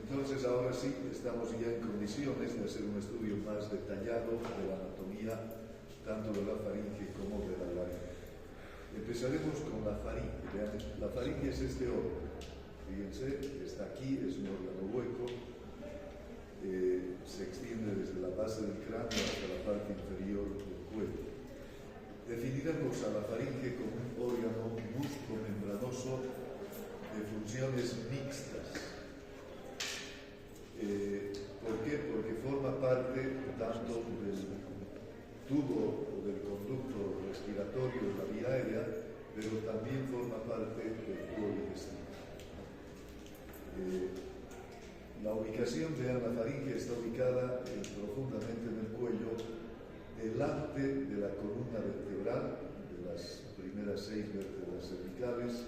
Entonces, ahora sí, estamos ya en condiciones de hacer un estudio más detallado de la anatomía, tanto de la faringe como de la laringe. Empezaremos con la faringe. Vean, la faringe es este órgano. Fíjense, está aquí, es un órgano hueco, se extiende desde la base del cráneo hasta la parte inferior del cuello. Definiremos a la faringe como un órgano musco-membranoso de funciones mixtas. ¿Por qué? Porque forma parte tanto del tubo o del conducto respiratorio de la vía aérea, pero también forma parte del tubo digestivo. La ubicación de la faringe está ubicada profundamente en el cuello, delante de la columna vertebral, de las primeras 6 vértebras cervicales,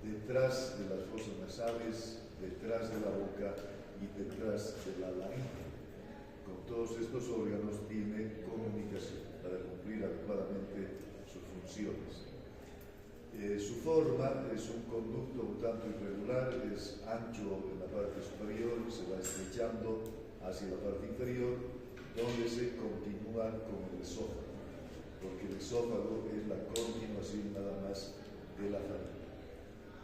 detrás de las fosas nasales, detrás de la boca y detrás de la laringe. Con todos estos órganos tiene comunicación para cumplir adecuadamente sus funciones. Su forma es un conducto un tanto irregular, es ancho en la parte superior, se va estrechando hacia la parte inferior, donde se continúa con el esófago, porque el esófago es la continuación nada más de la faringe.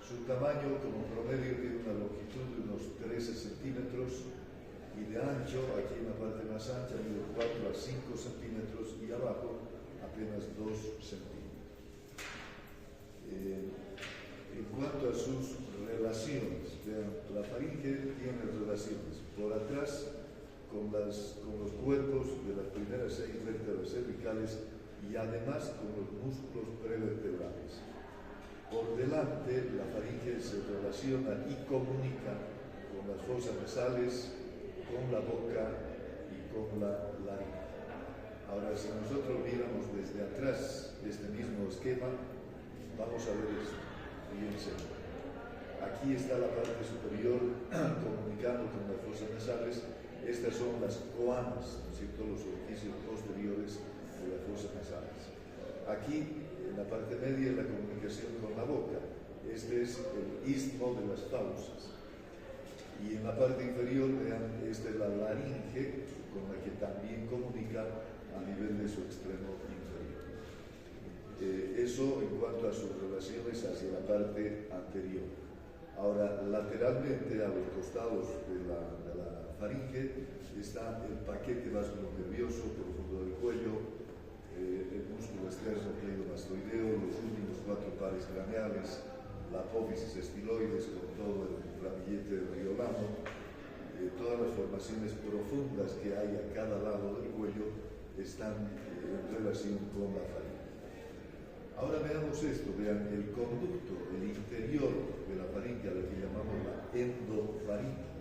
Su tamaño como promedio tiene una longitud de unos 13 centímetros y de ancho, aquí en la parte más ancha, de 4 a 5 centímetros y abajo apenas 2 centímetros. En cuanto a sus relaciones, vean, la faringe tiene relaciones por atrás con los cuerpos de las primeras 6 vértebras cervicales y además con los músculos prevertebrales. Por delante, la faringe se relaciona y comunica con las fosas nasales, con la boca y con la laringe. Ahora, si nosotros viéramos desde atrás este mismo esquema, vamos a ver esto. Fíjense, aquí está la parte superior comunicando con las fosas nasales. Estas son las coanas, ¿no es cierto?, los orificios posteriores de las fosas nasales. Aquí, en la parte media, la comunicación con la boca. Este es el istmo de las fauces. Y en la parte inferior, vean, esta es la laringe, con la que también comunica a nivel de su extremo inferior. Eso en cuanto a sus relaciones hacia la parte anterior. Ahora, lateralmente, a los costados de la faringe, está el paquete vasculonervioso profundo del cuello, el músculo externo cleidomastoideo, los últimos 4 pares craneales, la apófisis estiloides con todo el ramillete del riolamo, todas las formaciones profundas que hay a cada lado del cuello están en relación con la faringe. Ahora veamos esto, vean el conducto, el interior de la faringe, a la que llamamos la endofaringe.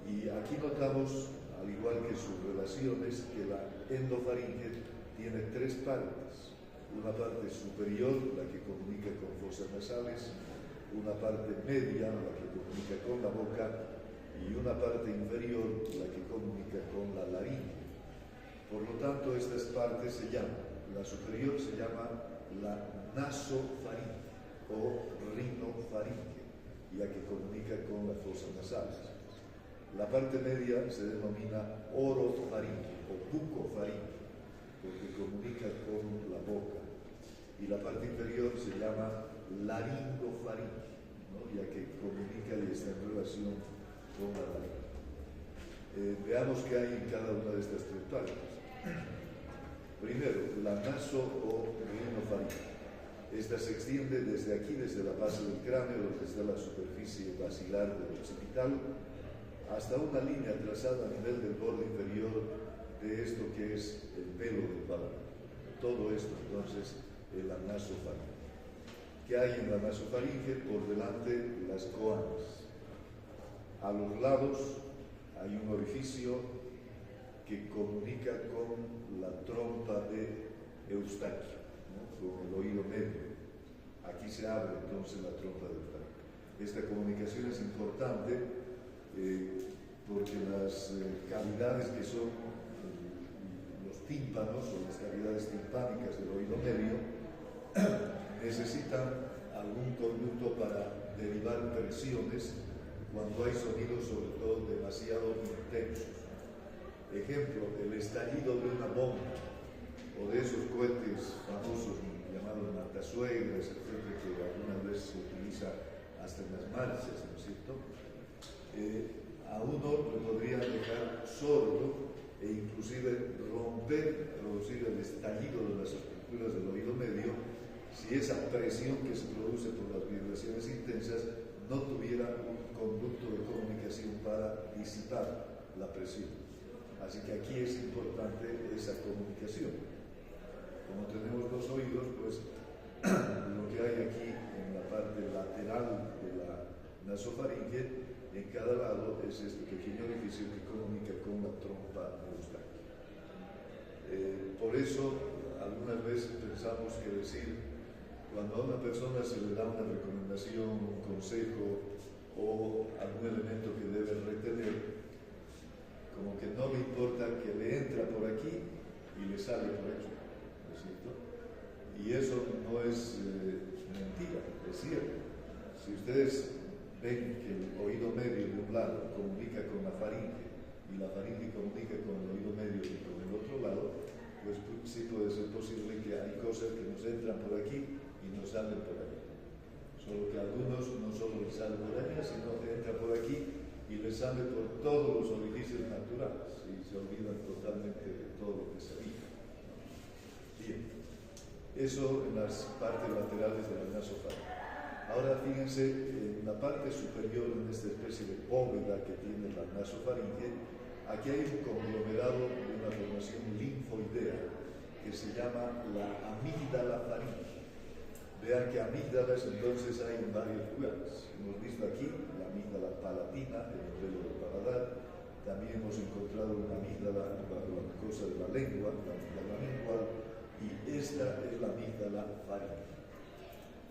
Y aquí notamos, al igual que sus relaciones, que la endofaringe tiene 3 partes. Una parte superior, la que comunica con fosas nasales, una parte media, la que comunica con la boca, y una parte inferior, la que comunica con la laringe. Por lo tanto, estas partes se llaman, la superior se llama la nasofaringe o rinofaringe, ya que comunica con las fosas nasales. La parte media se denomina orofaringe o bucofaringe, porque comunica con la boca. Y la parte inferior se llama laringofaringe, ¿no?, ya que comunica y está en relación con la laringe. Veamos qué hay en cada una de estas 3 partes. Primero, la naso o rinofaringe. Esta se extiende desde aquí, desde la base del cráneo, donde está la superficie basilar del occipital, hasta una línea trazada a nivel del borde inferior de esto que es el pelo del párpado. Todo esto, entonces, es la nasofaringe. ¿Qué hay en la nasofaringe? Por delante, las coanas. A los lados hay un orificio que comunica con la trompa de Eustaquio, ¿no?, con el oído medio. Aquí se abre entonces la trompa de Eustaquio. Esta comunicación es importante porque las cavidades que son los tímpanos o las cavidades timpánicas del oído medio necesitan algún conducto para derivar presiones cuando hay sonidos sobre todo demasiado intensos. Ejemplo, el estallido de una bomba o de esos cohetes famosos llamados matasuegras, etcétera, que algunas veces se utiliza hasta en las marchas, ¿no es cierto? A uno le podría dejar sordo e inclusive romper, producir el estallido de las estructuras del oído medio si esa presión que se produce por las vibraciones intensas no tuviera un conducto de comunicación para disipar la presión. Así que aquí es importante esa comunicación. Como tenemos dos oídos, pues lo que hay aquí en la parte lateral de la nasofaringe, en cada lado es este pequeño orificio que comunica con la trompa neurostática. Por eso, algunas veces pensamos que decir, cuando a una persona se le da una recomendación, un consejo o algún elemento que debe retener, como que no le importa que le entra por aquí y le sale por aquí, ¿no es cierto? Y eso no es mentira, es cierto. Si ustedes ven que el oído medio de un lado comunica con la faringe y la faringe comunica con el oído medio y con el otro lado, pues sí puede ser posible que hay cosas que nos entran por aquí y nos salen por allá. Solo que a algunos no solo les sale por allá, sino que entra por aquí y les sale por todos los orificios naturales y se olvidan totalmente de todo lo que se dice. Bien, eso en las partes laterales de la nasofaringe. Ahora fíjense, en la parte superior, en esta especie de bóveda que tiene la nasofaringe, aquí hay un conglomerado de una formación linfoidea que se llama la amígdala faringe. Vean que amígdalas entonces hay en varios lugares. Hemos visto aquí la amígdala palatina, en el velo del paladar. También hemos encontrado una amígdala bajo la mucosa de la lengua, la amígdala lingual, y esta es la amígdala faringe,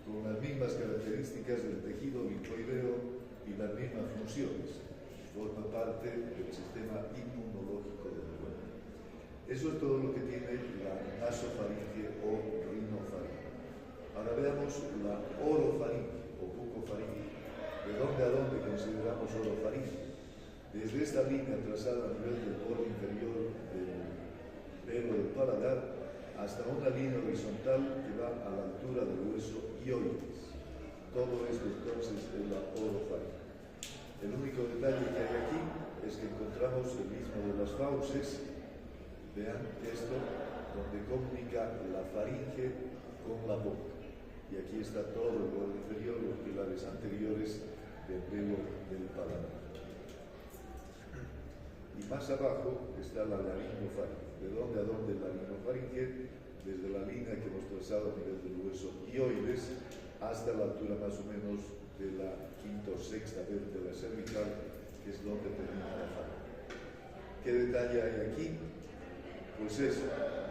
con las mismas características del tejido linfoideo y las mismas funciones. Forma parte del sistema inmunológico del cuerpo. Eso es todo lo que tiene la nasofaringe o rinofaringe. Ahora veamos la orofaringe o bucofaringe. ¿De dónde a dónde consideramos orofaringe? Desde esta línea trazada a nivel del borde inferior del velo del paladar hasta una línea horizontal que va a la altura del hueso hioides. Todo esto entonces es la orofaringe. El único detalle que hay aquí es que encontramos el mismo de las fauces. Vean esto, donde comunica la faringe con la boca. Y aquí está todo el borde inferior, los pilares anteriores del velo del paladar. Y más abajo está la laringofaringe. ¿De dónde a dónde la laringofaringe? Desde la línea que hemos trazado a nivel del hueso hioides hasta la altura más o menos de la quinta o sexta vértebra cervical, que es donde termina la faringe. ¿Qué detalle hay aquí? Pues eso,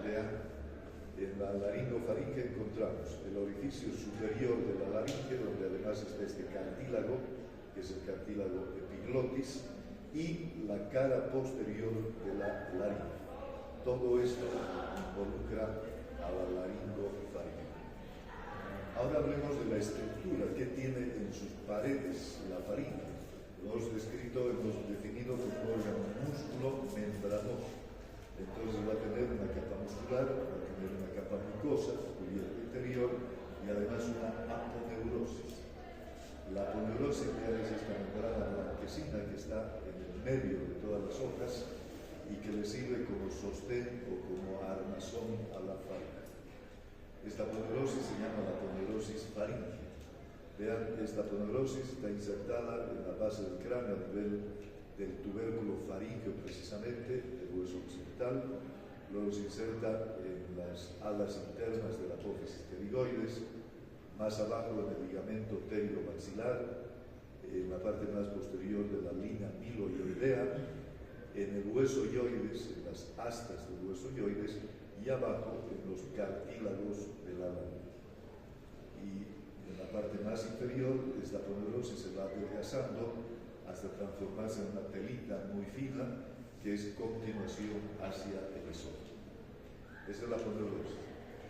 vean, en la laringofaringe encontramos el orificio superior de la laringe, donde además está este cartílago, que es el cartílago epiglotis, y la cara posterior de la laringe. Todo esto involucra a la laringofaringe. Ahora hablemos de la estructura que tiene en sus paredes la faringe. Lo hemos descrito, hemos definido como un órgano músculo membranoso. Entonces va a tener una capa muscular, va a tener una capa mucosa, cubierta interior, y además una aponeurosis. La aponeurosis es esta membrana blanquecina que está en el medio de todas las hojas y que le sirve como sostén o como armazón a la faringe. Esta aponeurosis se llama la aponeurosis faringe. Vean, esta aponeurosis está insertada en la base del cráneo a nivel del tubérculo faríngeo precisamente, del hueso occipital, luego se inserta en las alas internas de la apófisis pterigoides, más abajo en el ligamento pterigomaxilar, en la parte más posterior de la línea miloioidea, en el hueso hioides, en las astas del hueso hioides, y abajo en los cartílagos de la laringe. Y en la parte más inferior, esta aponeurosis se va adelgazando hasta transformarse en una telita muy fina que es continuación hacia el esófago. Esa es la aponeurosis.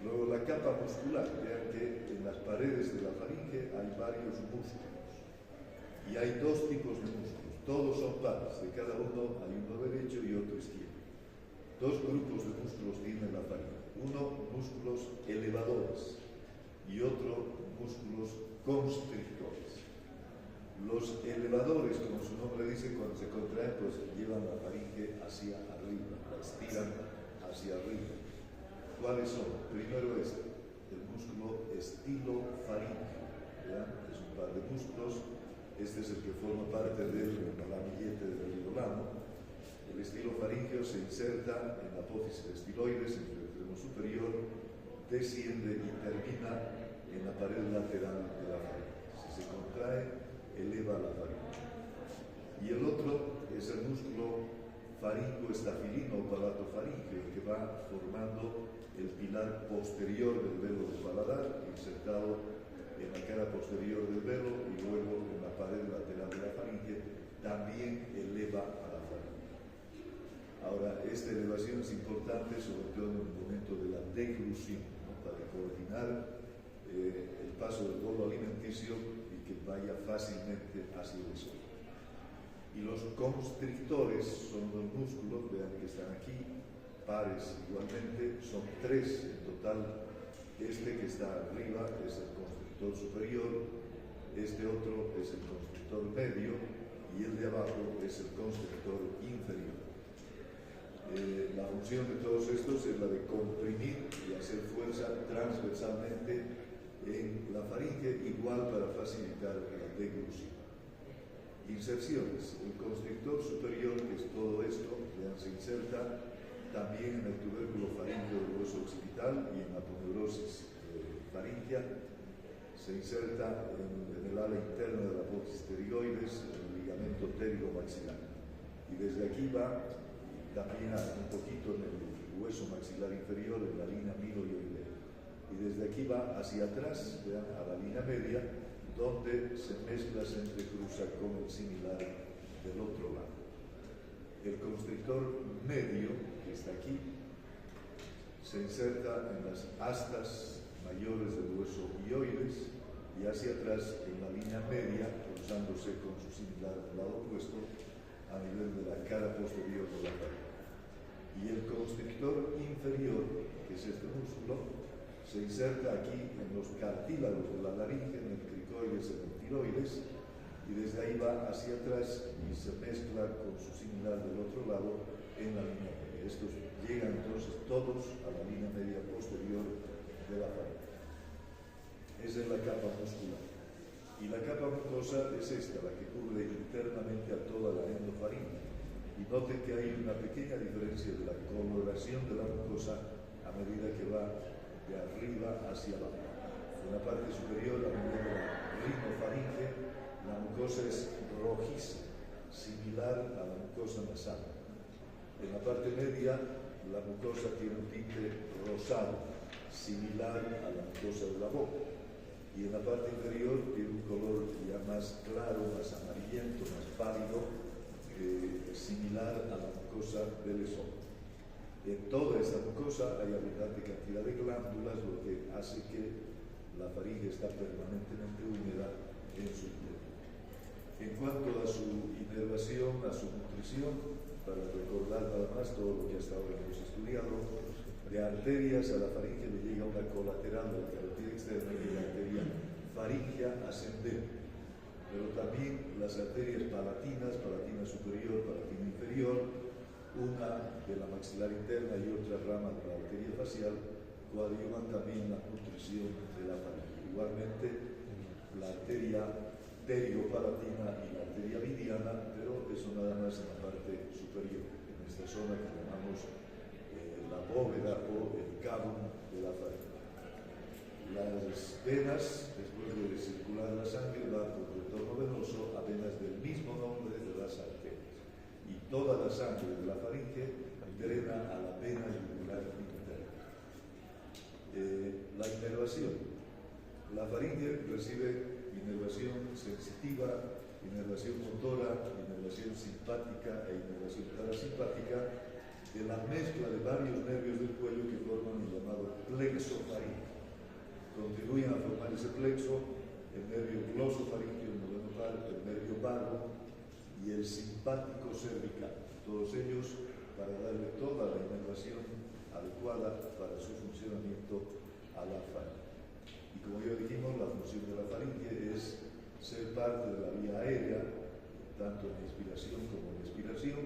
Luego la capa muscular, vean que en las paredes de la faringe hay varios músculos. Y hay dos tipos de músculos, todos son pares, de cada uno hay uno derecho y otro izquierdo. Dos grupos de músculos tiene la faringe, uno músculos elevadores y otro músculos constrictores. Los elevadores, como su nombre dice, cuando se contraen, pues llevan la faringe hacia arriba, la estiran hacia arriba. ¿Cuáles son? Primero el músculo estilofaringeo, ¿verdad? Es un par de músculos. Este es el que forma parte del ramillete del iriolano. El estilofaringeo se inserta en la apófisis estiloides, en el extremo superior, desciende y termina en la pared lateral de la faringe. Si se contrae, eleva la faringe. Y el otro es el músculo faringoestafilino o palatofaringeo, que va formando el pilar posterior del velo del paladar, insertado en la cara posterior del velo y luego en la pared lateral de la faringe, también eleva a la faringe. Ahora, esta elevación es importante, sobre todo en el momento de la deglución, ¿no? Para coordinar el paso del bolo alimenticio y que vaya fácilmente hacia el esófago. Y los constrictores son los músculos, vean que están aquí, pares igualmente, son tres en total. Este que está arriba es el constrictor superior, este otro es el constrictor medio y el de abajo es el constrictor inferior. La función de todos estos es la de comprimir y hacer fuerza transversalmente en la faringe, igual para facilitar la deglución. Inserciones. El constrictor superior, que es todo esto, se inserta también en el tubérculo faríngeo del hueso occipital y en la aponeurosis faríngea. Se inserta en el ala interna de la apófisis pterigoides, en el ligamento pterigomaxilar. Y desde aquí va también un poquito en el hueso maxilar inferior, en la línea miloioidea. Y desde aquí va hacia atrás, vean, a la línea media, donde se mezcla, se entrecruza con el similar del otro lado. El constrictor medio, que está aquí, se inserta en las astas mayores del hueso hioides y hacia atrás en la línea media, cruzándose con su similar del lado opuesto a nivel de la cara posterior de la faringe. Y el constrictor inferior, que es este músculo, se inserta aquí en los cartílagos de la laringe, en el cricoides, en el tiroides, y desde ahí va hacia atrás y se mezcla con su similar del otro lado en la línea media. Estos llegan entonces todos a la línea media posterior de la faringe. Esa es la capa muscular. Y la capa mucosa es esta, la que cubre internamente a toda la endofaringe. Y noten que hay una pequeña diferencia de la coloración de la mucosa a medida que va de arriba hacia abajo. En la parte superior, a medida de la rinofaringe, la mucosa es rojiza, similar a la mucosa nasal. En la parte media, la mucosa tiene un tinte rosado, similar a la mucosa de la boca. Y en la parte inferior tiene un color ya más claro, más amarillento, más pálido, similar a la mucosa del esófago. En toda esta mucosa hay abundante cantidad de glándulas, lo que hace que la faringe está permanentemente húmeda en su interior. En cuanto a su inervación, a su nutrición, para recordar nada más todo lo que hasta ahora hemos estudiado, de arterias a la faringe le llega una colateral de la carótida externa y la arteria faringea ascendente. Pero también las arterias palatinas, palatina superior, palatina inferior, una de la maxilar interna y otra rama de la arteria facial, coadyuvan también la nutrición de la faringe. Igualmente, la arteria pteriopalatina y la arteria vidiana, pero eso nada más en la parte superior, en esta zona que llamamos la bóveda o el cabo de la faringe. Las venas, después de circular la sangre, van por retorno venoso a venas del mismo nombre de las arterias. Y toda la sangre de la faringe drena a la vena yugular interna. La inervación. La faringe recibe inervación sensitiva, inervación motora, inervación simpática e inervación parasimpática de la mezcla de varios nervios del cuello que forman el llamado plexo faríngeo. Contribuyen a formar ese plexo el nervio glosofaríngeo, el noveno formar el nervio vago y el simpático cervical, todos ellos para darle toda la inervación adecuada para su funcionamiento a la faringe. Y como ya dijimos, la función de la faringe es ser parte de la vía aérea, tanto en la inspiración como en la expiración,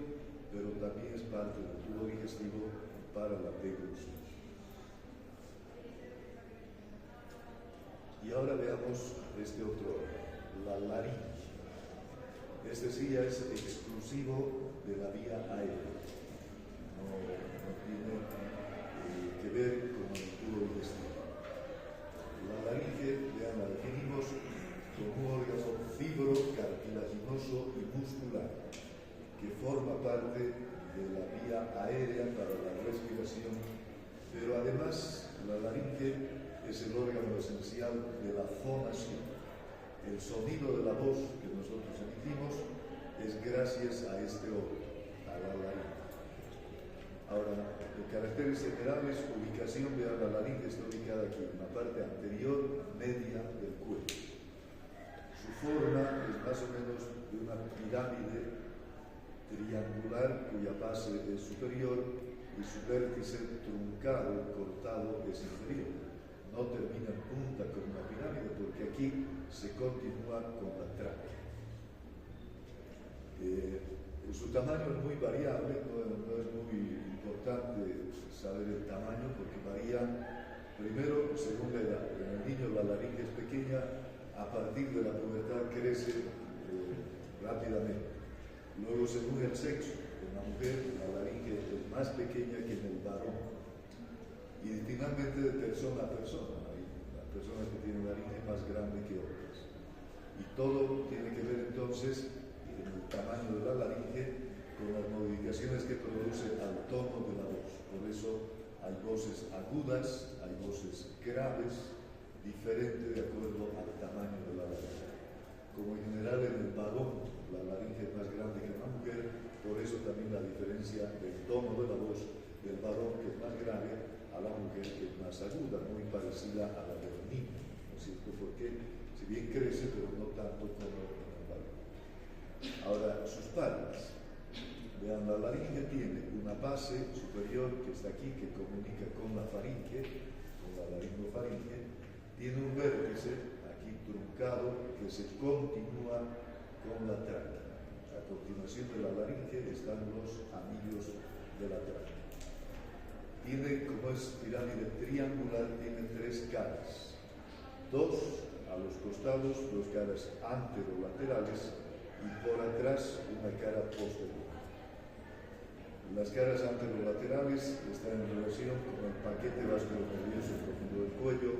pero también es parte del tubo digestivo para la deglución. Y ahora veamos este otro órgano, la laringe. Este sí ya es exclusivo de la vía aérea, no tiene que ver con el tubo digestivo. La laringe, vean, la definimos como un órgano fibrocartilaginoso y muscular que forma parte de la vía aérea para la respiración, pero además la laringe es el órgano esencial de la fonación. El sonido de la voz que nosotros emitimos es gracias a este órgano, a la laringe. Ahora, en caracteres generales, ubicación de la laringe está ubicada aquí, en la parte anterior media del cuello. Su forma es más o menos de una pirámide triangular cuya base es superior y su vértice truncado, cortado, es inferior. No termina en punta como una pirámide porque aquí se continúa con la tráquea. Su tamaño es muy variable, no es muy importante saber el tamaño porque varía primero según la edad. En el niño la laringe es pequeña, a partir de la pubertad crece rápidamente. Luego según el sexo, en la mujer la laringe es más pequeña que en el varón. Y finalmente de persona a persona, hay personas que tienen laringe más grande que otras. Y todo tiene que ver entonces en el tamaño de la laringe con las modificaciones que produce al tono de la voz. Por eso hay voces agudas, hay voces graves, diferentes de acuerdo al tamaño de la laringe. Como en general en el varón la laringe es más grande que en la mujer, por eso también la diferencia del tono de la voz del varón, que es más grave, a la mujer que es más aguda, muy parecida a la del niño, ¿no es cierto? Porque si bien crece, pero no tanto como en el varón. Ahora, sus palmas. Vean, la laringe tiene una base superior que está aquí, que comunica con la faringe, con la laringofaringe, tiene un vértice aquí truncado que se continúa con la tráquea. A continuación de la laringe están los anillos de la tráquea. Tiene, como es pirámide triangular, tiene tres caras. Dos a los costados, dos caras anterolaterales y por atrás una cara posterior. Las caras anterolaterales están en relación con el paquete vascular-nervioso profundo del cuello,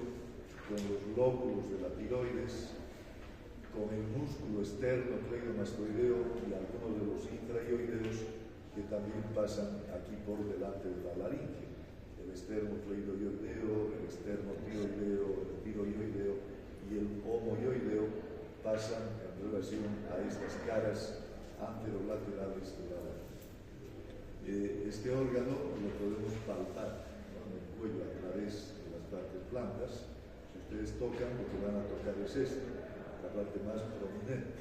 con los lóbulos de la tiroides, con el músculo externo cleidomastoideo y algunos de los intraioideos que también pasan aquí por delante de la laringe. El externo cleidoioideo, el externo tiroideo, el tiroioideo y el homoioideo pasan en relación a estas caras anterolaterales de la laringe. Este órgano lo podemos palpar, ¿no?, en el cuello a través de las partes blancas. Si ustedes tocan, lo que van a tocar es esto, la parte más prominente,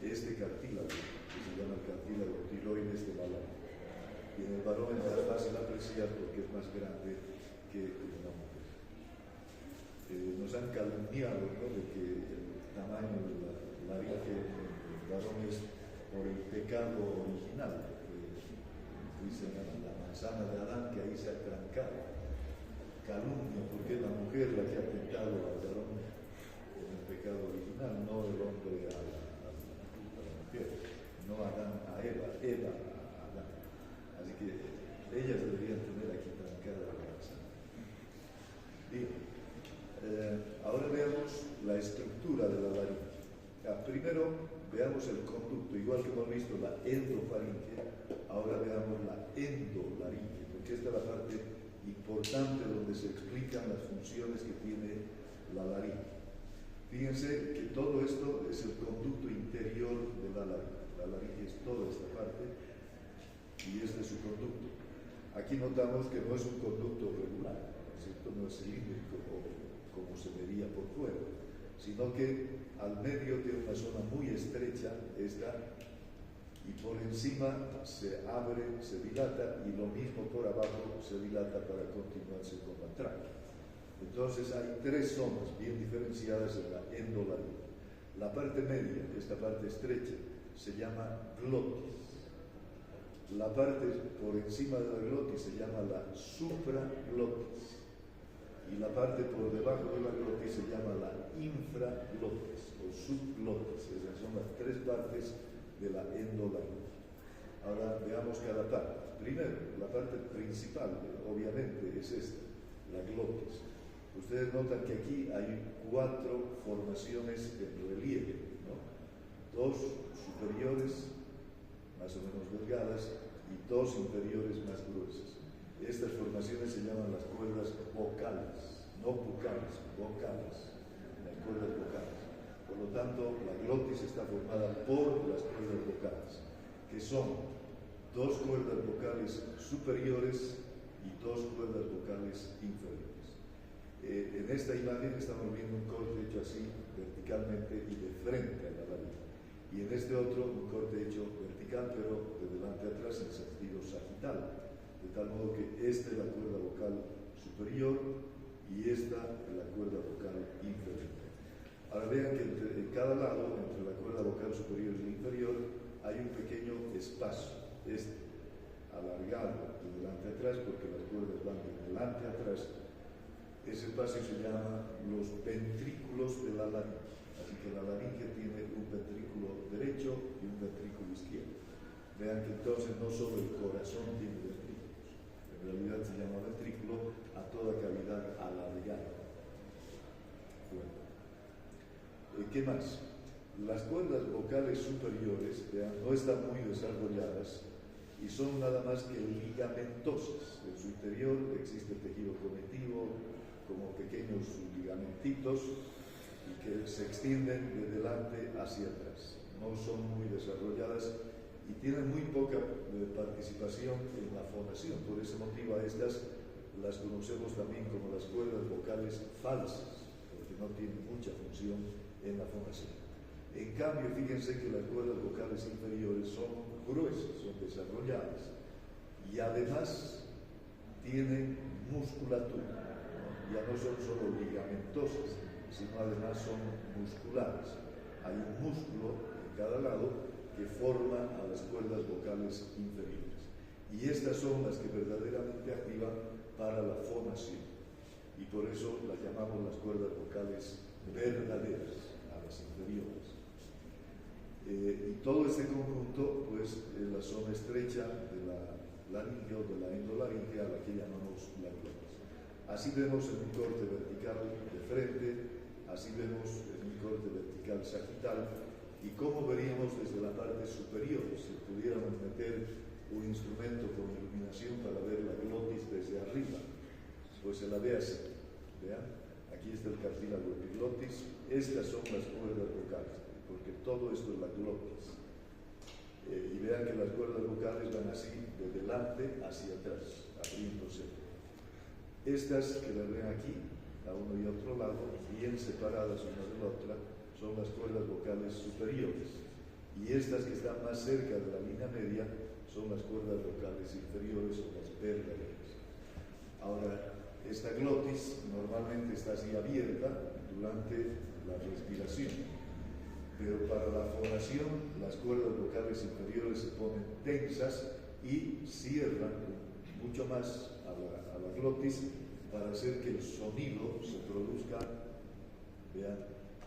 este cartílago, que se llama el cartílago tiroides de la laringe. Y en el varón es más fácil apreciar porque es más grande que en la mujer. Nos han calumniado, ¿no?, de que el tamaño de la laringe en el varón es por el pecado original. Dicen la manzana de Adán que ahí se ha trancado. Calumnia, porque es la mujer la que ha tentado al varón en el pecado original, no el hombre a la mujer, no Adán a Eva, Eva a Adán. Así que ellas deberían tener aquí trancada la manzana. Bien, ahora veamos la estructura de la laringe. Primero veamos el conducto, igual que hemos visto la endofaringe, ahora veamos la endolaringe, porque esta es la parte importante donde se explican las funciones que tiene la laringe. Fíjense que todo esto es el conducto interior de la laringe. La laringe es toda esta parte y este es su conducto. Aquí notamos que no es un conducto regular, ¿cierto? No es cilíndrico como se vería por fuera. sino que al medio tiene una zona muy estrecha, esta, y por encima se abre, se dilata, y lo mismo por abajo se dilata para continuarse con la tráquea. Entonces hay tres zonas bien diferenciadas en la endolaringe. La parte media, esta parte estrecha, se llama glotis. La parte por encima de la glotis se llama la supraglotis. Y la parte por debajo de la glotis se llama la infraglotis o subglotis. Esas son las tres partes de la endolaringe. Ahora veamos cada parte. Primero, la parte principal, obviamente, es esta, la glotis. Ustedes notan que aquí hay cuatro formaciones en relieve, ¿no? Dos superiores, más o menos delgadas, y dos inferiores más gruesas. Estas formaciones se llaman las cuerdas vocales, no bucales, vocales, las cuerdas vocales. Por lo tanto, la glotis está formada por las cuerdas vocales, que son dos cuerdas vocales superiores y dos cuerdas vocales inferiores. En esta imagen estamos viendo un corte hecho así, verticalmente y de frente a la laringe. Y en este otro, un corte hecho vertical, pero de delante a atrás en sentido sagital. De tal modo que esta es la cuerda vocal superior y esta es la cuerda vocal inferior. Ahora vean que en cada lado, entre la cuerda vocal superior y la inferior, hay un pequeño espacio, alargado de delante a atrás, porque las cuerdas van de delante a atrás. Ese espacio se llama los ventrículos de la laringe. Así que la laringe tiene un ventrículo derecho y un ventrículo izquierdo. Vean que entonces no solo el corazón tiene ventrículos, en realidad se llama ventrículo a toda cavidad alargada. Bueno, ¿qué más? Las cuerdas vocales superiores, vean, no están muy desarrolladas y son nada más que ligamentosas. En su interior existe tejido conectivo, como pequeños ligamentitos y que se extienden de delante hacia atrás. No son muy desarrolladas y tienen muy poca participación en la fonación. Por ese motivo a estas las conocemos también como las cuerdas vocales falsas, porque no tienen mucha función en la fonación. En cambio, fíjense que las cuerdas vocales inferiores son gruesas, son desarrolladas y además tienen musculatura. Ya no son solo ligamentosas, sino además son musculares. Hay un músculo en cada lado que forma a las cuerdas vocales inferiores. Y estas son las que verdaderamente activan para la fonación. Y por eso las llamamos las cuerdas vocales verdaderas, a las inferiores. Y todo este conjunto, pues, es la zona estrecha de la laringe o de la endolaringe, a la que llamamos la glotis. Así vemos en un corte vertical de frente, así vemos en un corte vertical sagital, y cómo veríamos desde la parte superior, si pudiéramos meter un instrumento con iluminación para ver la glotis desde arriba, pues se la ve así. Vean, aquí está el cartílago epiglotis, estas son las cuerdas vocales, porque todo esto es la glotis. Y vean que las cuerdas vocales van así, de delante hacia atrás, abriéndose. Estas que las ven aquí, a uno y otro lado, bien separadas una de la otra, son las cuerdas vocales superiores. Y estas que están más cerca de la línea media son las cuerdas vocales inferiores o las verdaderas. Ahora, esta glotis normalmente está así abierta durante la respiración, pero para la fonación las cuerdas vocales inferiores se ponen tensas y cierran mucho más a la glotis para hacer que el sonido se produzca, vean,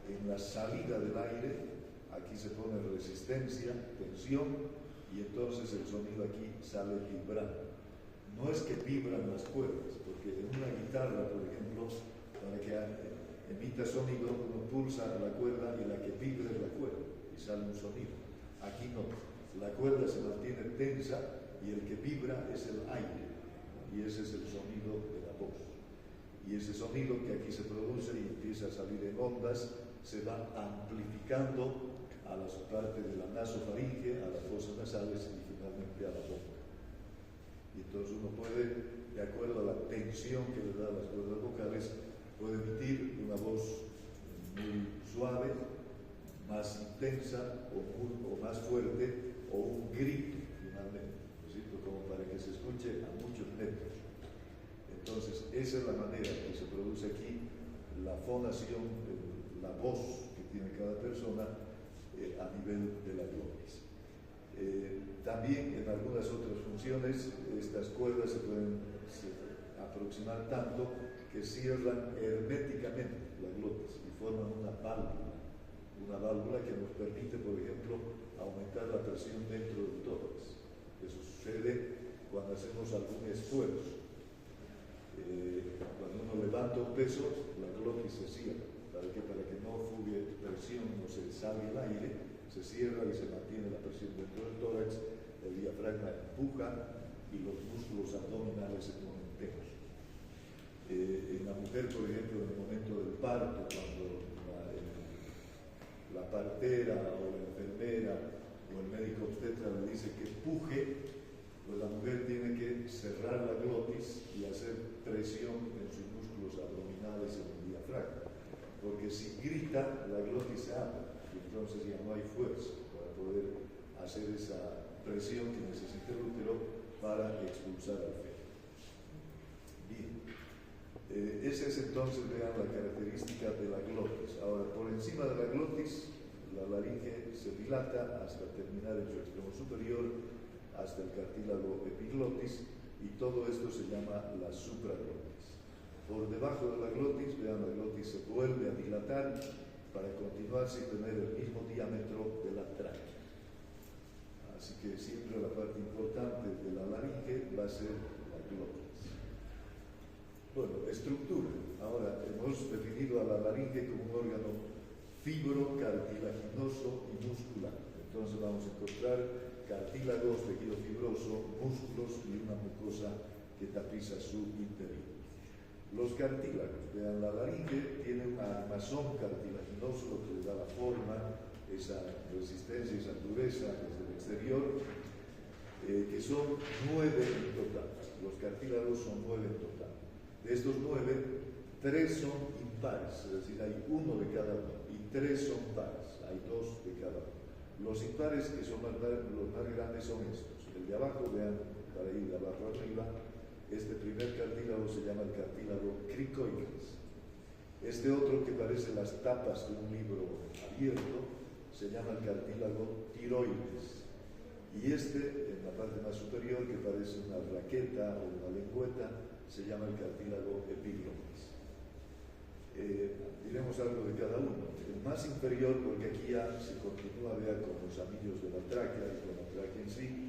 en la salida del aire. Aquí se pone resistencia, tensión, y entonces el sonido aquí sale vibrando. No es que vibran las cuerdas, porque en una guitarra, por ejemplo, para que emita sonido, uno pulsa la cuerda y la que vibra es la cuerda y sale un sonido. Aquí no, la cuerda se mantiene tensa y el que vibra es el aire, y ese es el sonido de la voz. Y ese sonido que aquí se produce y empieza a salir en ondas, se va amplificando a la parte de la nasofaringe, a las fosas nasales y finalmente a la boca. Y entonces uno puede, de acuerdo a la tensión que le da a las cuerdas vocales, puede emitir una voz muy suave, más intensa o más fuerte, o un grito finalmente, ¿no es cierto? Como para que se escuche a muchos metros. Entonces, esa es la manera que se produce aquí la fonación, la voz que tiene cada persona a nivel de la glotis. También en algunas otras funciones estas cuerdas se pueden aproximar tanto que cierran herméticamente la glotis y forman una válvula que nos permite, por ejemplo, aumentar la presión dentro del tórax. Eso sucede cuando hacemos algún esfuerzo. Cuando uno levanta un peso, la glotis se cierra. Para que no fugue presión, no se salga el aire, se cierra y se mantiene la presión dentro del tórax, el diafragma empuja y los músculos abdominales se ponen tensos. En la mujer, por ejemplo, en el momento del parto, cuando la partera o la enfermera o el médico obstetra le dice que puje, pues la mujer tiene que cerrar la glotis y hacer presión en sus músculos abdominales y en el diafragma. Porque si grita, la glotis se abre y entonces ya no hay fuerza para poder hacer esa presión que necesita el útero para expulsar al feto. Bien, esa es entonces, vean, la característica de la glotis. Ahora, por encima de la glotis, la laringe se dilata hasta terminar en su extremo superior, hasta el cartílago epiglotis, y todo esto se llama la supraglotis. Por debajo de la glotis, vean, la glotis se vuelve a dilatar para continuar sin tener el mismo diámetro de la tráquea. Así que siempre la parte importante de la laringe va a ser la glotis. Bueno, estructura. Ahora, hemos definido a la laringe como un órgano fibrocartilaginoso y muscular. Entonces vamos a encontrar cartílagos, tejido fibroso, músculos y una mucosa que tapiza su interior. Los cartílagos, vean, la laringe tiene un armazón cartilaginoso, lo que le da la forma, esa resistencia, esa dureza desde el exterior, que son 9 en total. Los cartílagos son 9 en total. De estos 9, 3 son impares, es decir, hay uno de cada uno, y 3 son pares, hay 2 de cada uno. Los impares, que son los más grandes, son estos. El de abajo, vean, para ir de abajo arriba, este primer cartílago se llama el cartílago cricoides. Este otro, que parece las tapas de un libro abierto, se llama el cartílago tiroides. Y este, en la parte más superior, que parece una raqueta o una lengüeta, se llama el cartílago epiglotis. Diremos algo de cada uno. El más inferior, porque aquí ya se continúa, vea, con los anillos de la tráquea y con la tráquea en sí.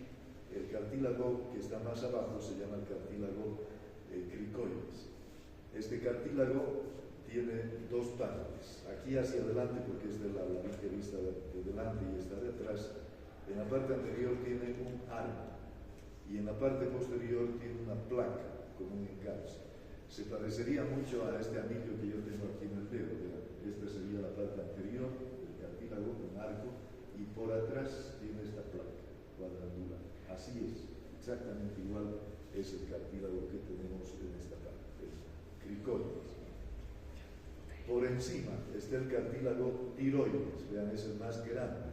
El cartílago que está más abajo se llama el cartílago cricoides. Este cartílago tiene 2 partes. Aquí hacia adelante, porque es de la laringe vista de delante y esta de atrás. En la parte anterior tiene un arco y en la parte posterior tiene una placa con un encalce. Se parecería mucho a este anillo que yo tengo aquí en el dedo. Esta sería la parte anterior del cartílago, un arco, y por atrás tiene esta placa cuadrangular. Así es, exactamente igual es el cartílago que tenemos en esta parte, cricoides. Por encima está el cartílago tiroides, vean, es el más grande,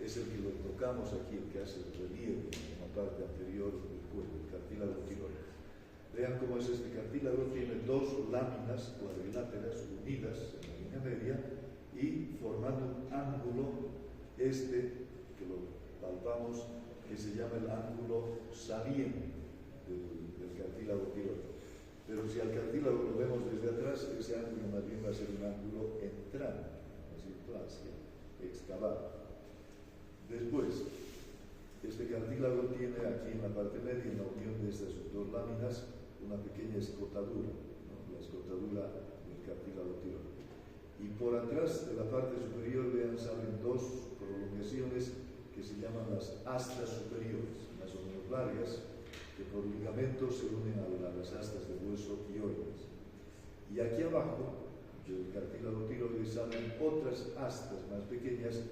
es el que lo tocamos aquí, el que hace el relieve en la parte anterior del cuello, el cartílago tiroides. Vean cómo es este cartílago, tiene 2 láminas cuadriláteras unidas en la línea media y formando un ángulo, que lo palpamos, que se llama el ángulo saliente del cartílago tiroides. Pero si al cartílago lo vemos desde atrás, ese ángulo más bien va a ser un ángulo entrante, ¿no es cierto?, hacia excavado. Después, este cartílago tiene aquí en la parte media, en la unión de estas 2 láminas, una pequeña escotadura, ¿no?, la escotadura del cartílago tiroides. Y por atrás de la parte superior, vean, salen 2 prolongaciones que se llaman las astas superiores, más o menos largas, que por ligamentos se unen a las astas de hueso y órganos. Y aquí abajo del cartílago tiroides salen otras astas más pequeñas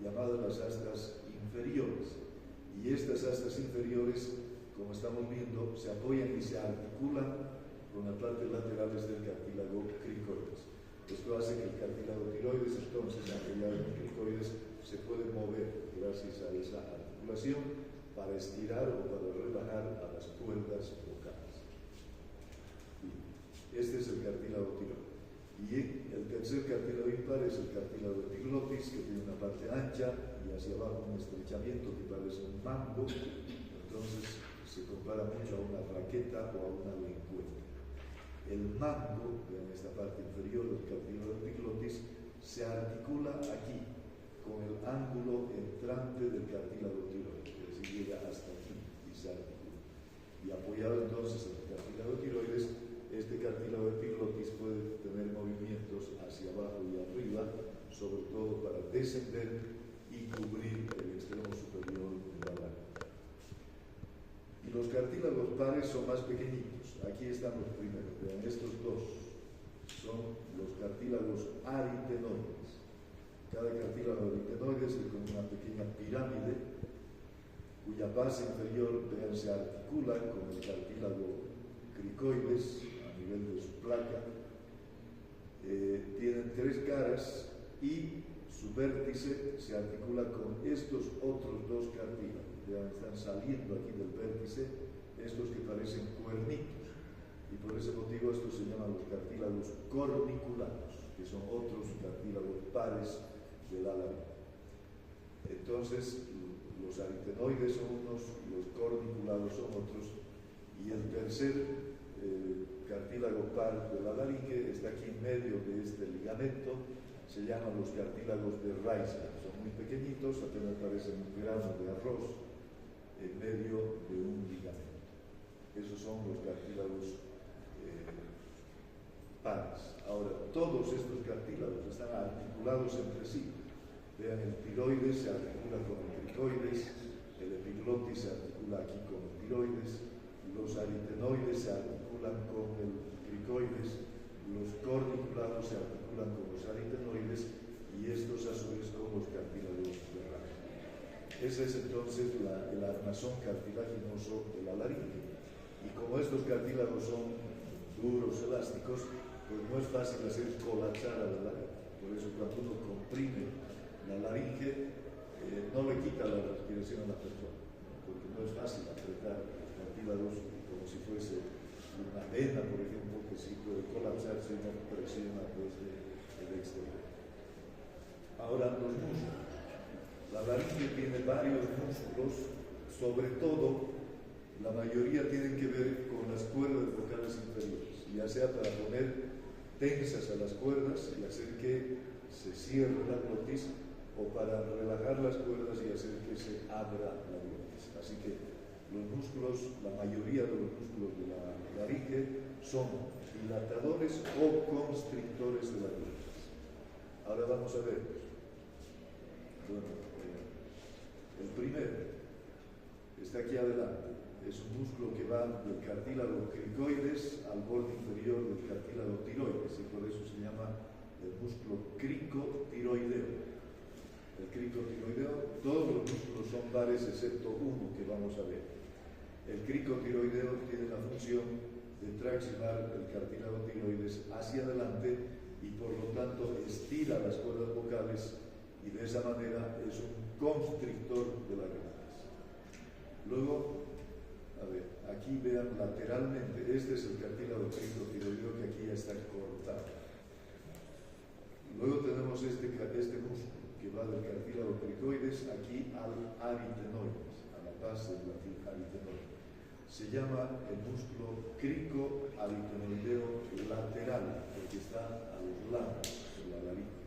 llamadas las astas inferiores. Y estas astas inferiores, como estamos viendo, se apoyan y se articulan con las partes laterales del cartílago cricoides. Esto hace que el cartílago tiroides, entonces, apoyado en los cricoides, se puede mover gracias a esa articulación para estirar o para relajar a las cuerdas vocales. Este es el cartílago tiroides. Y el tercer cartílago impar es el cartílago epiglotis, que tiene una parte ancha y hacia abajo un estrechamiento que parece un mango. Entonces se compara mucho a una raqueta o a una lengüeta. El mango, en esta parte inferior del cartílago epiglotis, se articula aquí con el ángulo entrante del cartílago tiroides, es decir, llega hasta aquí y se articula. Y apoyado entonces en el cartílago tiroides, este cartílago epiglotis puede tener movimientos hacia abajo y arriba, sobre todo para descender y cubrir el extremo superior de la lágrima. Y los cartílagos pares son más pequeñitos. Aquí están los primeros. Vean, estos dos son los cartílagos aritenoides. Cada cartílago aritenoide es como una pequeña pirámide cuya base inferior, vean, se articula con el cartílago cricoides a nivel de su placa. Tienen tres caras y su vértice se articula con estos otros dos cartílagos. Ya están saliendo aquí del vértice estos que parecen cuernitos, y por ese motivo estos se llaman los cartílagos corniculados, que son otros cartílagos pares del ala. Entonces los aritenoides son unos, los corniculados son otros, y el tercer cartílago par de la laringe está aquí en medio de este ligamento. Se llaman los cartílagos de Reisner. Son muy pequeñitos, apenas parecen un grano de arroz en medio de un ligamento. Esos son los cartílagos pares. Ahora, todos estos cartílagos están articulados entre sí. Vean, el tiroides se articula con el cricoides, el epiglotis se articula aquí con el tiroides, los aritenoides se articulan con el cricoides, los corniculados se articulan con los aritenoides, y estos a su vez con los cartílagos de Reisner. Ese es entonces el armazón cartilaginoso de la laringe. Y como estos cartílagos son duros, elásticos, pues no es fácil hacer colapsar a la laringe. Por eso cuando uno comprime la laringe, no le quita la respiración a la persona, porque no es fácil apretar los cartílagos como si fuese una vena, por ejemplo, que sí puede colapsarse una presión desde el exterior. Ahora, los músculos. La laringe tiene varios músculos, sobre todo, la mayoría tienen que ver con las cuerdas vocales inferiores, ya sea para poner tensas a las cuerdas y hacer que se cierre la glotis, o para relajar las cuerdas y hacer que se abra la glotis. Así que los músculos, la mayoría de los músculos de la laringe son dilatadores o constrictores de la glotis. Ahora vamos a ver. Bueno, el primero está aquí adelante. Es un músculo que va del cartílago cricoides al borde inferior del cartílago tiroides, y por eso se llama el músculo cricotiroideo. El cricotiroideo, todos los músculos son pares excepto uno que vamos a ver. El cricotiroideo tiene la función de traccionar el cartílago tiroides hacia adelante y por lo tanto estira las cuerdas vocales, y de esa manera es un constrictor de la glotis. Luego, a ver, aquí vean lateralmente, este es el cartílago cricotiroideo que aquí ya está cortado. Luego tenemos este músculo que va del cartílago cricoides aquí al aritenoides, a la base del aritenoide. Se llama el músculo cricoaritenoideo lateral, porque está a los lados de la laringe.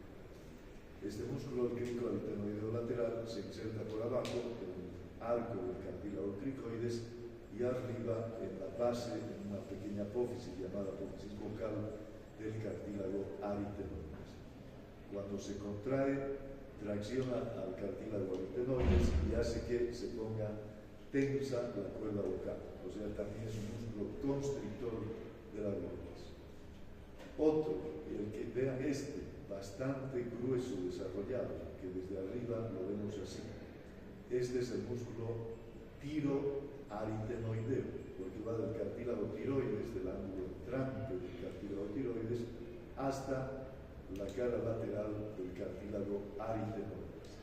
Este músculo cricoaritenoideo lateral se inserta por abajo en el arco del cartílago cricoides y arriba en la base, en una pequeña apófisis llamada apófisis vocal del cartílago aritenoides. Cuando se contrae, tracciona al cartílago aritenoides y hace que se ponga tensa la cuerda vocal. O sea, también es un músculo constrictor de la glotis. Otro, el que vean bastante grueso, desarrollado, que desde arriba lo vemos así. Este es el músculo tiroaritenoideo, porque va del cartílago tiroides, del ángulo entrante del cartílago tiroides, hasta la cara lateral del cartílago aritenoides.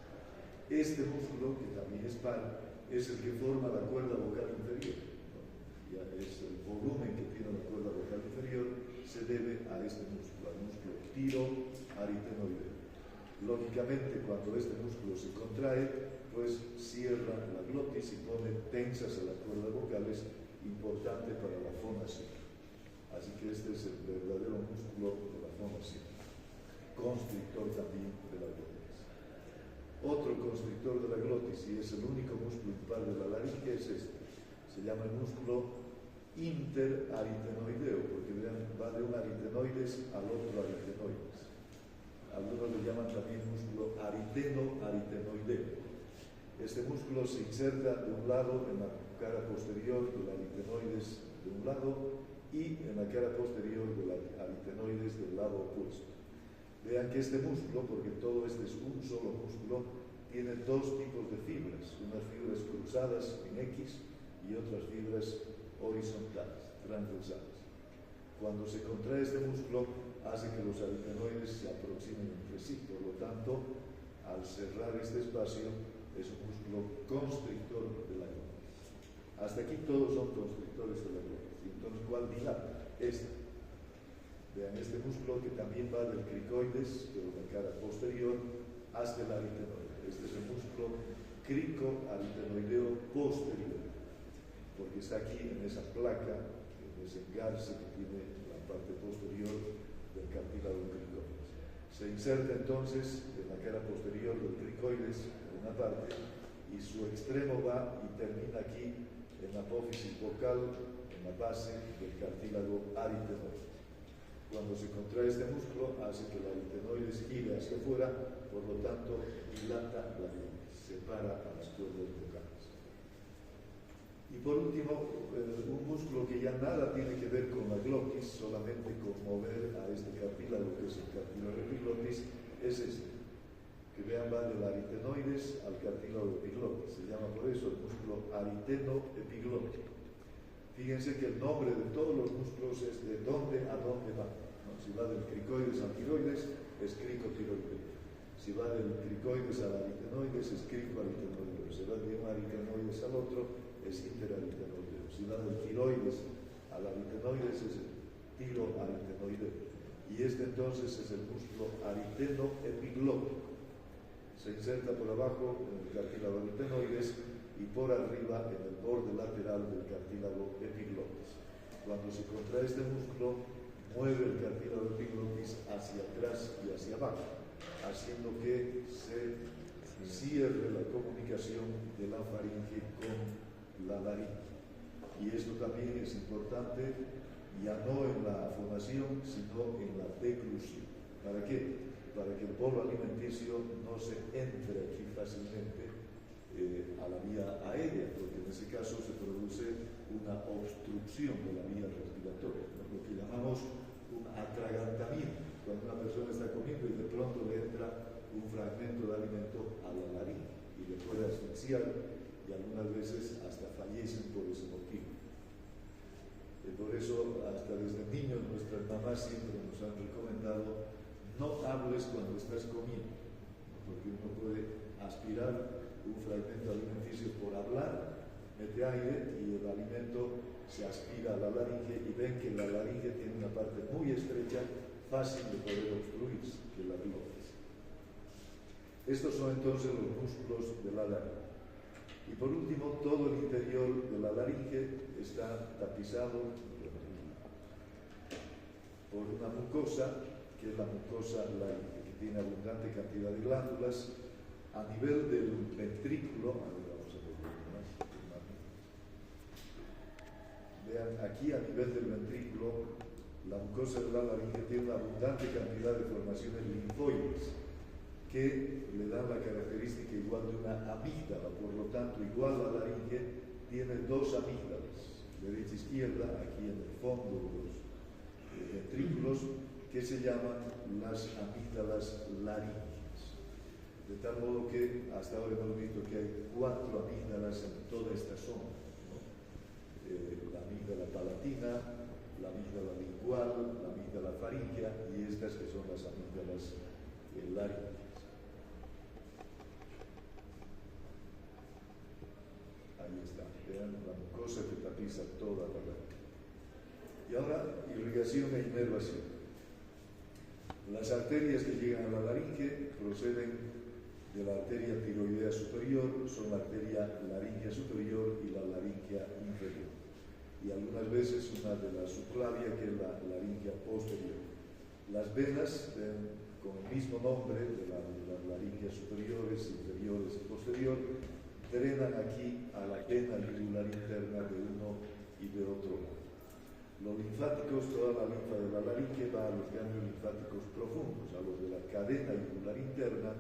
Este músculo, que también es par, es el que forma la cuerda vocal inferior, ¿no? Ya es el volumen que tiene la cuerda vocal inferior, se debe a este músculo, al músculo tiroaritenoideo. Lógicamente, cuando este músculo se contrae, pues cierra la glotis y pone tensas a las cuerdas vocales, importante para la fonación. Así que este es el verdadero músculo de la fonación, constrictor también de la glotis. Otro constrictor de la glotis, y es el único músculo impar de la laringe, es este. Se llama el músculo interaritenoideo, porque vean, va de un aritenoides al otro aritenoides. Algunos lo llaman también músculo ariteno-aritenoideo. Este músculo se inserta de un lado en la cara posterior del aritenoides de un lado y en la cara posterior del aritenoides del lado opuesto. Vean que este músculo, porque todo este es un solo músculo, tiene dos tipos de fibras, unas fibras cruzadas en X y otras fibras horizontales, transversales. Cuando se contrae este músculo, hace que los aritenoides se aproximen entre sí, por lo tanto, al cerrar este espacio, es un músculo constrictor de la glotis. Hasta aquí todos son constrictores de la glotis. Y entonces, ¿cuál dilata? Este. Vean, este músculo que también va del cricoides, de la cara posterior, hasta el aritenoide. Este es el músculo cricoaritenoideo posterior, porque está aquí en esa placa, en ese engarce que tiene la parte posterior del cartílago cricoides. Se inserta entonces en la cara posterior del cricoides, en una parte, y su extremo va y termina aquí en la apófisis vocal, en la base del cartílago aritenoide. Cuando se contrae este músculo, hace que el aritenoides gire hacia afuera, por lo tanto, dilata la glotis, separa a las cuerdas vocales. Y por último, un músculo que ya nada tiene que ver con la glotis, solamente con mover a este cartílago, que es el cartílago epiglotis, es este, que vean va del aritenoides al cartílago epiglotis. Se llama por eso el músculo ariteno-epiglótico. Fíjense que el nombre de todos los músculos es de dónde a dónde va, ¿no? Si va del cricoides al tiroides, es cricotiroideo. Si va del cricoides al aritenoides, es cricoaritenoideo. Si va de un aritenoides al otro, es interaritenoideo. Si va del tiroides al aritenoides, es tiroaritenoideo. Y este entonces es el músculo ariteno-epiglótico. Se inserta por abajo en el cartílago aritenoides y por arriba en el borde lateral del cartílago epiglotis. Cuando se contrae este músculo, mueve el cartílago epiglotis hacia atrás y hacia abajo, haciendo que se cierre la comunicación de la faringe con la laringe. Y esto también es importante, ya no en la fonación, sino en la declusión. ¿Para qué? Para que el bolo alimenticio no se entre aquí fácilmente a la vía aérea, porque en ese caso se produce una obstrucción de la vía respiratoria, ¿no? Lo que llamamos un atragantamiento, cuando una persona está comiendo y de pronto le entra un fragmento de alimento a la laringe y le puede asfixiar, y algunas veces hasta fallecen por ese motivo. Por eso, hasta desde niños, nuestras mamás siempre nos han recomendado: no hables cuando estás comiendo, porque uno puede aspirar un fragmento alimenticio por hablar, mete aire y el alimento se aspira a la laringe, y ven que la laringe tiene una parte muy estrecha, fácil de poder obstruirse, que es la glotis. Estos son entonces los músculos de la laringe. Y por último, todo el interior de la laringe está tapizado por una mucosa, que es la mucosa laringe, que tiene abundante cantidad de glándulas a nivel del ventrículo. Vamos a ver más. Vean, aquí a nivel del ventrículo, la mucosa de la laringe tiene una abundante cantidad de formaciones linfoides que le dan la característica igual de una amígdala. Por lo tanto, igual la laringe tiene dos amígdalas, derecha e izquierda, aquí en el fondo de los ventrículos, que se llaman las amígdalas laringes. De tal modo que hasta ahora hemos visto que hay 4 amígdalas en toda esta zona, ¿no? La amígdala palatina, la amígdala lingual, la amígdala faríngea y estas que son las amígdalas laríngeas. Ahí está, vean la mucosa que tapiza toda la laringe. Y ahora, irrigación e inervación. Las arterias que llegan a la laringe proceden de la arteria tiroidea superior, son la arteria laringea superior y la laringea inferior. Y algunas veces una de la subclavia, que es la laringea posterior. Las venas, con el mismo nombre de las laringeas superiores, inferiores y posterior, drenan aquí a la vena yugular interna de uno y de otro lado. Los linfáticos, toda la linfa de la laringe va a los ganglios linfáticos profundos, a los de la cadena yugular interna,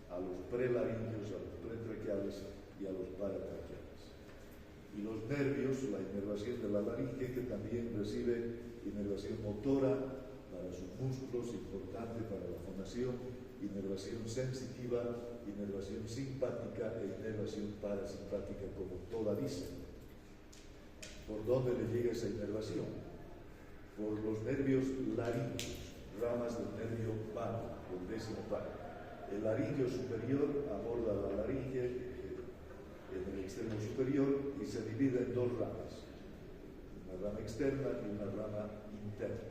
a los prelaringeos, a los pretraqueales y a los paratraqueales. Y los nervios, la inervación de la laringe, que también recibe inervación motora para sus músculos, importante para la fonación, inervación sensitiva, inervación simpática e inervación parasimpática, como toda dice. ¿Por dónde le llega esa inervación? Por los nervios laringeos, ramas del nervio vago, el 10º par. El laringeo superior aborda la laringe en el extremo superior y se divide en dos ramas, una rama externa y una rama interna.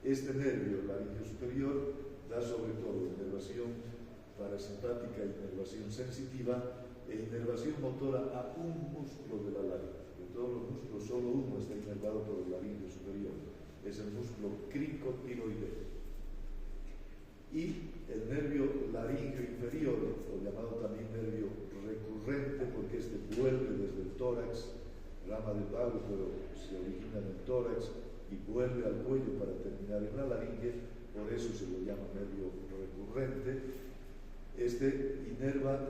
Este nervio, el laringeo superior, da sobre todo inervación parasimpática, inervación sensitiva e inervación motora a un músculo de la laringe. De todos los músculos, solo uno está inervado por el laringeo superior, es el músculo cricotiroideo. Y el nervio laringeo inferior, o llamado también nervio recurrente, porque este vuelve desde el tórax, rama del vago, pero se origina en el tórax y vuelve al cuello para terminar en la laringe, por eso se lo llama nervio recurrente. Este inerva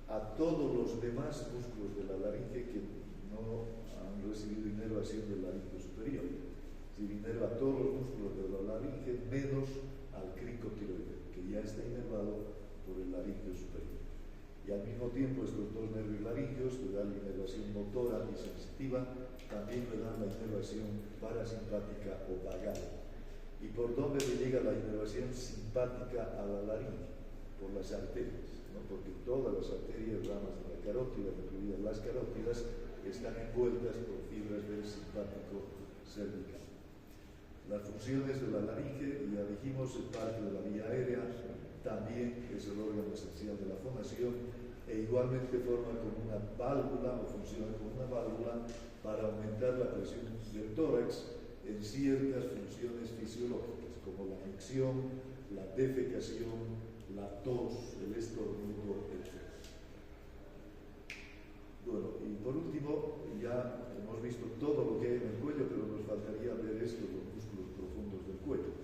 a todos los demás músculos de la laringe que no han recibido inervación del laringeo superior. Se inerva a todos los músculos de la laringe menos al cricotiroideo, que ya está inervado por el laringeo superior. Y al mismo tiempo estos dos nervios laringeos que dan la inervación motora y sensitiva, también le dan la inervación parasimpática o vagal. ¿Y por dónde le llega la inervación simpática a la laringe? Por las arterias, ¿no? Porque todas las arterias, ramas de la carótida, incluidas las carótidas, están envueltas por fibras del simpático cervical. Las funciones de la laringe, ya dijimos, es parte de la vía aérea, también es el órgano esencial de la fonación e igualmente forma como una válvula o funciona como una válvula para aumentar la presión del tórax en ciertas funciones fisiológicas, como la micción, la defecación, la tos, el estornudo, etc. Bueno, y por último, ya hemos visto todo lo que hay en el cuello, pero nos faltaría ver esto, los músculos profundos del cuello.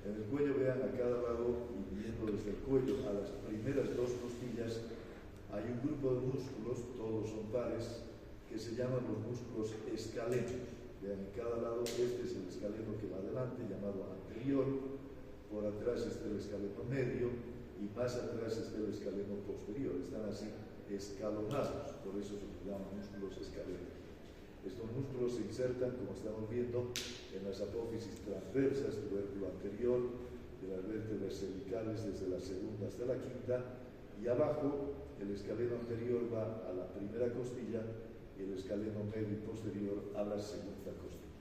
En el cuello, vean, a cada lado, y viendo desde el cuello a las primeras dos costillas, hay un grupo de músculos, todos son pares, que se llaman los músculos escalenos. Vean, en cada lado, este es el escaleno que va adelante, llamado anterior, por atrás está el escaleno medio, y más atrás está el escaleno posterior. Están así escalonados, por eso se llaman músculos escalenos. Estos músculos se insertan, como estamos viendo, en las apófisis transversas, tubérculo anterior, de las vértebras cervicales desde la segunda hasta la quinta, y abajo el escaleno anterior va a la primera costilla y el escaleno medio y posterior a la segunda costilla.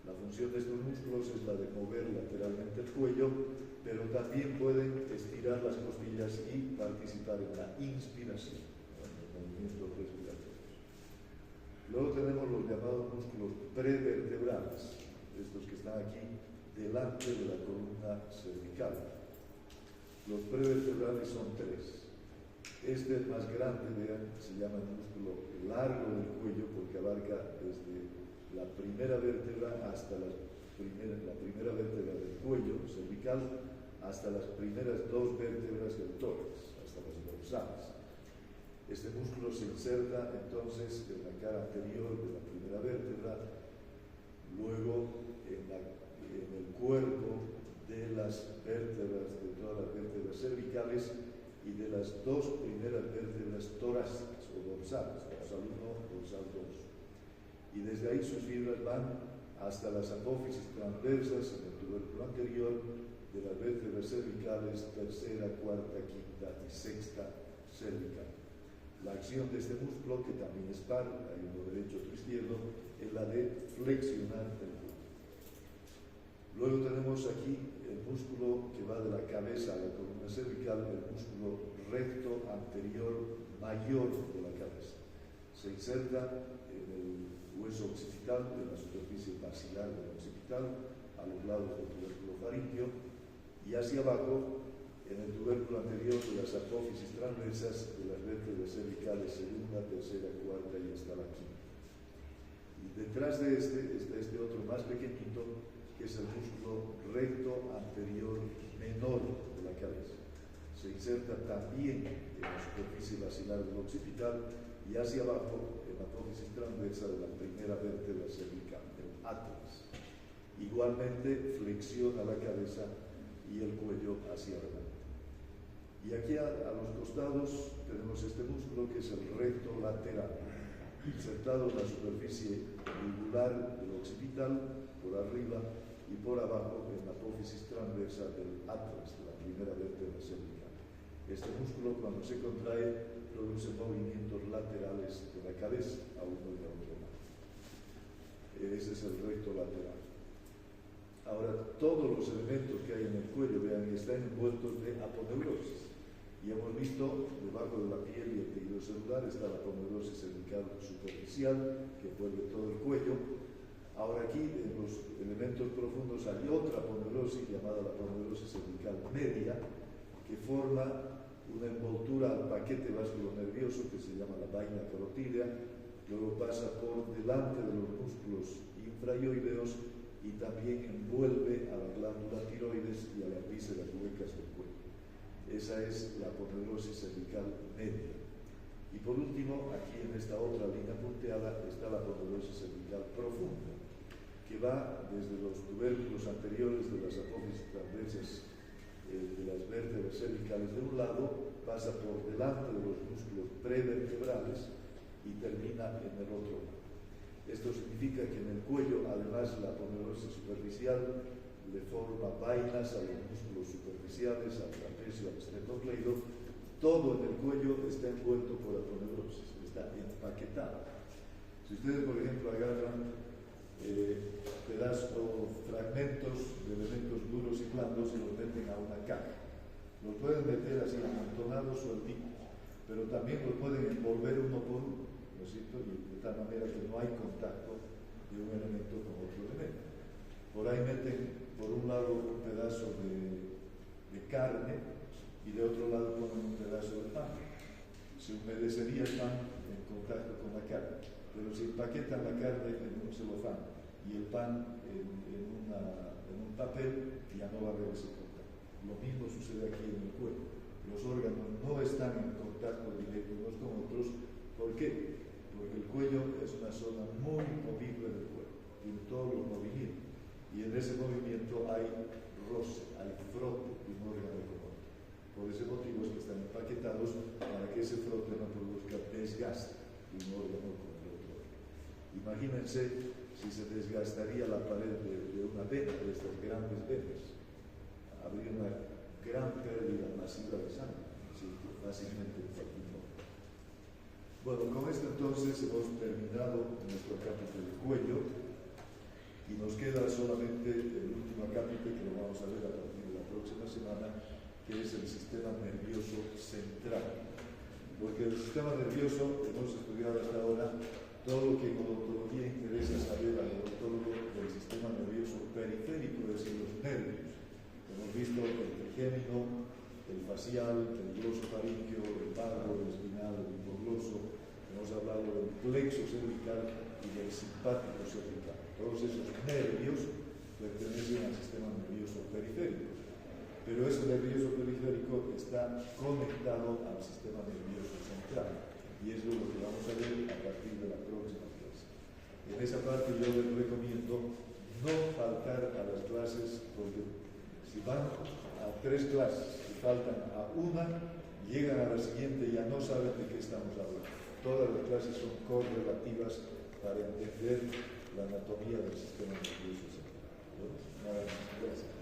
La función de estos músculos es la de mover lateralmente el cuello, pero también pueden estirar las costillas y participar en la inspiración, en los movimientos respiratorios. Luego tenemos los llamados músculos prevertebrales, estos que están aquí delante de la columna cervical. Los prevertebrales son tres. Este es más grande, vean, se llama el músculo largo del cuello porque abarca desde la primera vértebra hasta la primera vértebra del cuello cervical hasta las primeras dos vértebras del tórax, hasta las dorsales. Este músculo se inserta entonces en la cara anterior de la primera vértebra, luego en el cuerpo de las vértebras, de todas las vértebras cervicales y de las dos primeras vértebras torácicas o dorsales, dorsal 1, dorsal 2. Y desde ahí sus fibras van hasta las apófisis transversas en el tubérculo anterior de las vértebras cervicales tercera, cuarta, quinta y sexta cervical. La acción de este músculo, que también es par, hay uno derecho, otro izquierdo, es la de flexionar el cuello. Luego tenemos aquí el músculo que va de la cabeza a la columna cervical, el músculo recto anterior mayor de la cabeza. Se inserta en el hueso occipital, en la superficie basilar del occipital, a los lados del tubérculo faríngeo, y hacia abajo en el tubérculo anterior de las apófisis transversas de las vértebras cervicales segunda, tercera, cuarta y hasta la quinta. Y detrás de este está este otro más pequeñito, que es el músculo recto anterior menor de la cabeza. Se inserta también en la superficie basilar del occipital y hacia abajo en la apófisis transversa de la primera vértebra cervical, el atlas. Igualmente flexiona la cabeza y el cuello hacia adelante. Y aquí a los costados tenemos este músculo que es el recto lateral, insertado en la superficie yugular del occipital, por arriba y por abajo en la apófisis transversa del atlas, de la primera vértebra cervical. Este músculo, cuando se contrae, produce movimientos laterales de la cabeza a uno y a otro lado. Ese es el recto lateral. Ahora, todos los elementos que hay en el cuello, vean, están envueltos de aponeurosis. Y hemos visto, debajo de la piel y el tejido celular está la aponeurosis cervical superficial, que envuelve todo el cuello. Ahora aquí, en los elementos profundos, hay otra aponeurosis llamada la aponeurosis cervical media, que forma una envoltura al paquete vasculonervioso que se llama la vaina carotídea, luego pasa por delante de los músculos infraioideos y también envuelve a la glándula tiroides y a las vísceras huecas del cuello. Esa es la aponeurosis cervical media. Y por último, aquí en esta otra línea punteada está la aponeurosis cervical profunda, que va desde los tubérculos anteriores de las apófisis transversas de las vértebras cervicales de un lado, pasa por delante de los músculos prevertebrales y termina en el otro lado. Esto significa que en el cuello, además, la aponeurosis superficial le forma vainas a los músculos superficiales, al trapecio, al esternocleido. Todo en el cuello está envuelto por aponeurosis, está empaquetado. Si ustedes, por ejemplo, agarran pedazos o fragmentos de elementos duros y blandos y los meten a una caja, los pueden meter así amontonados sueltitos, pero también los pueden envolver uno por uno, ¿no es cierto? Y de tal manera que no hay contacto de un elemento con otro elemento. Por ahí meten por un lado un pedazo de carne y de otro lado ponen un pedazo de pan. Se humedecería el pan en contacto con la carne, pero si empaquetan la carne en un celofán y el pan en un papel, ya no va a haber ese contacto. Lo mismo sucede aquí en el cuello. Los órganos no están en contacto directo unos con otros. ¿Por qué? Porque el cuello es una zona muy movible del cuerpo, tiene todos los movimientos. Y en ese movimiento hay roce, hay frote de un órgano con otro. Por ese motivo es que están empaquetados para que ese frote no produzca desgaste de un órgano con el otro. Imagínense si se desgastaría la pared de una vena, de estas grandes venas. Habría una gran pérdida masiva de sangre, ¿sí? Fácilmente infartado. Bueno, con esto entonces hemos terminado nuestro capítulo del cuello. Y nos queda solamente el último acápite que lo vamos a ver a partir de la próxima semana, que es el sistema nervioso central. Porque el sistema nervioso, hemos estudiado hasta ahora todo lo que en odontología interesa saber al odontólogo del sistema nervioso periférico, es decir, los nervios. Hemos visto el trigémino, el facial, el glosofaríngeo, el vago, el espinal, el hipogloso. Hemos hablado del plexo cervical y del simpático cervical. Todos esos nervios pertenecen al sistema nervioso periférico, pero ese nervioso periférico está conectado al sistema nervioso central, y eso es lo que vamos a ver a partir de la próxima clase. En esa parte yo les recomiendo no faltar a las clases, porque si van a 3 clases y faltan a una, llegan a la siguiente y ya no saben de qué estamos hablando. Todas las clases son correlativas para entender la anatomía del sistema nervioso central. ¿No? Nada más. Gracias.